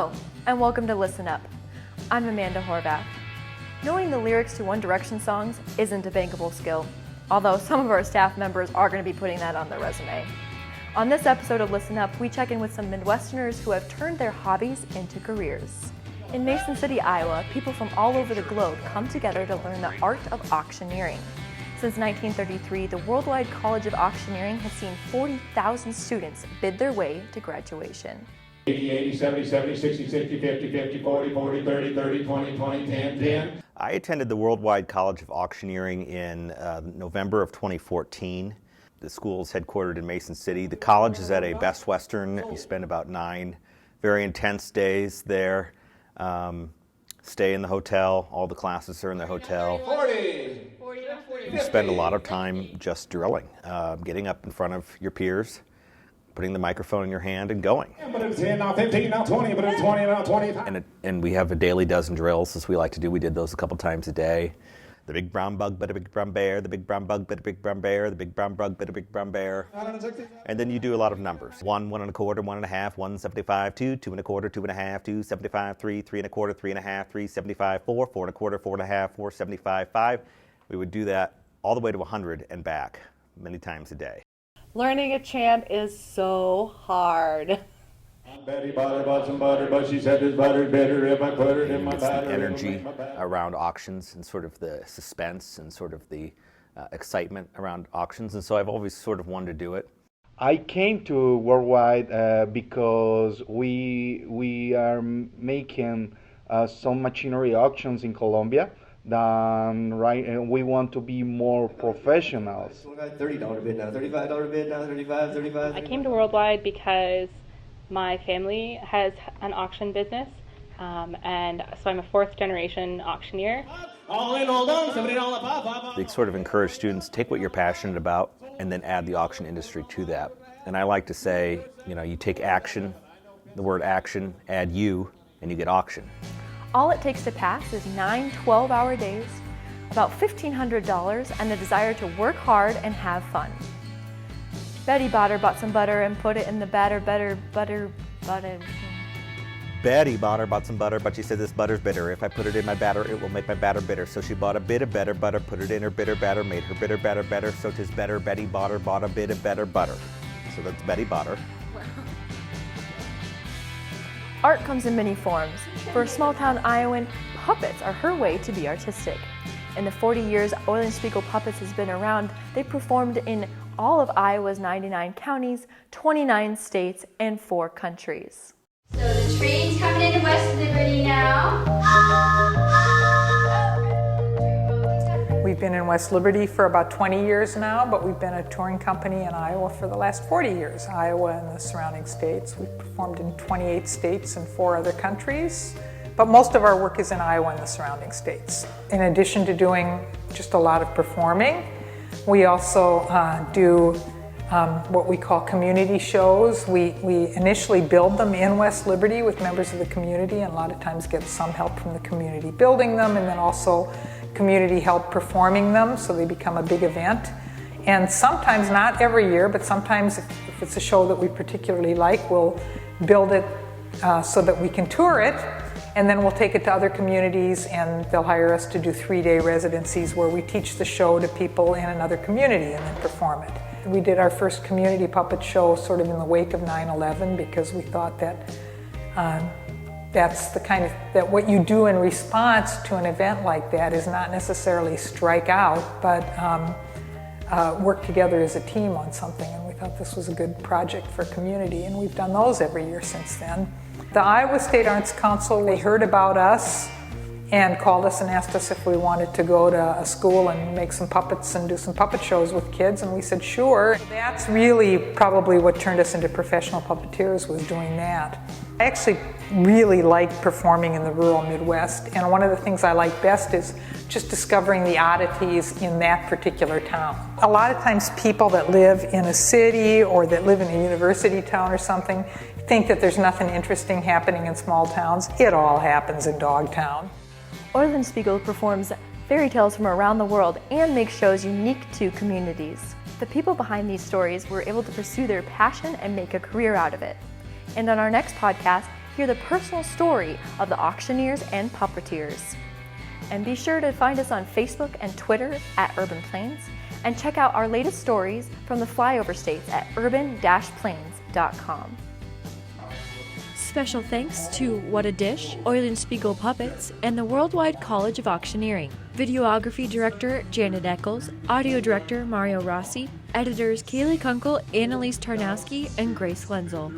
Hello, and welcome to Listen Up. I'm Amanda Horvath. Knowing the lyrics to One Direction songs isn't a bankable skill, although some of our staff members are going to be putting that on their resume. On this episode of Listen Up, we check in with some Midwesterners who have turned their hobbies into careers. In Mason City, Iowa, people from all over the globe come together to learn the art of auctioneering. Since 1933, the Worldwide College of Auctioneering has seen 40,000 students bid their way to graduation. 80, 80, 70, 70, 60, 60, 50, 50, 40, 40, 30, 30, 20, 20, 10, 10. I attended the Worldwide College of Auctioneering in November of 2014. The school is headquartered in Mason City. The college is at a Best Western. You spend about 9 very intense days there. Stay in the hotel. All the classes are in the hotel. 40. You spend a lot of time just drilling, getting up in front of your peers, putting the microphone in your hand and going. But it's 10, now 15, now 20, but it's 20, now 20. And we have a daily dozen drills, as we like to do. We did those a couple times a day. The big brown bug bit a big brown bear, the big brown bug bit a big brown bear, the big brown bug bit a big brown bear. And then you do a lot of numbers. 1, 1 1/4, 1 1/2, 175, 2, 2 1/4, 2 1/2, 2 75, 3, 3 1/4, 3 1/2, 3 75, 4, 4 1/4, 4 1/2, 4 75, 5. We would do that all the way to 100 and back many times a day. Learning a chant is so hard. Betty butter bought some butter, but she said this butter's better if I put it in my It's the batter. energy around auctions and sort of the suspense and sort of the excitement around auctions. And so I've always sort of wanted to do it. I came to Worldwide because we are making some machinery auctions in Colombia. And we want to be more professionals. $30 bid now, $35 bid now, $35. I came to Worldwide because my family has an auction business, and so I'm a 4th generation auctioneer. All in, all done, $70 pop. They sort of encourage students to take what you're passionate about and then add the auction industry to that. And I like to say, you take action, the word action, add you, and you get auction. All it takes to pass is 9 12-hour days, about $1,500, and the desire to work hard and have fun. Betty Botter bought some butter and put it in the butter. Betty Botter bought some butter, but she said this butter's bitter. If I put it in my batter, it will make my batter bitter. So she bought a bit of better butter, put it in her bitter batter, made her bitter batter better. So 'tis better Betty Botter bought a bit of better butter. So that's Betty Botter. Art comes in many forms. For a small-town Iowan, puppets are her way to be artistic. In the 40 years Eulenspiegel Puppets has been around, they performed in all of Iowa's 99 counties, 29 states, and 4 countries. So the train's coming into West Liberty now. We've been in West Liberty for about 20 years now, but we've been a touring company in Iowa for the last 40 years. Iowa and the surrounding states. We've performed in 28 states and 4 other countries, but most of our work is in Iowa and the surrounding states. In addition to doing just a lot of performing, we also do what we call community shows. We initially build them in West Liberty with members of the community, and a lot of times get some help from the community building them, and then also community help performing them, so they become a big event. And sometimes, not every year, but sometimes if it's a show that we particularly like, we'll build it so that we can tour it, and then we'll take it to other communities, and they'll hire us to do 3-day residencies where we teach the show to people in another community and then perform it. We did our first community puppet show sort of in the wake of 9/11 because we thought that that's the kind of, that what you do in response to an event like that is not necessarily strike out, but work together as a team on something. And we thought this was a good project for community, and we've done those every year since then. The Iowa State Arts Council, they heard about us and called us and asked us if we wanted to go to a school and make some puppets and do some puppet shows with kids, and we said sure. That's really probably what turned us into professional puppeteers, was doing that. I actually really like performing in the rural Midwest, and one of the things I like best is just discovering the oddities in that particular town. A lot of times people that live in a city or that live in a university town or something think that there's nothing interesting happening in small towns. It all happens in Dogtown. Eulenspiegel performs fairy tales from around the world and makes shows unique to communities. The people behind these stories were able to pursue their passion and make a career out of it. And on our next podcast, hear the personal story of the auctioneers and puppeteers. And be sure to find us on Facebook and Twitter at Urban Plains, and check out our latest stories from the flyover states at urban-plains.com. Special thanks to What a Dish, Eulenspiegel Puppets, and the Worldwide College of Auctioneering. Videography Director Janet Eccles, Audio Director Mario Rossi, Editors Kaylee Kunkel, Annalise Tarnowski, and Grace Wenzel.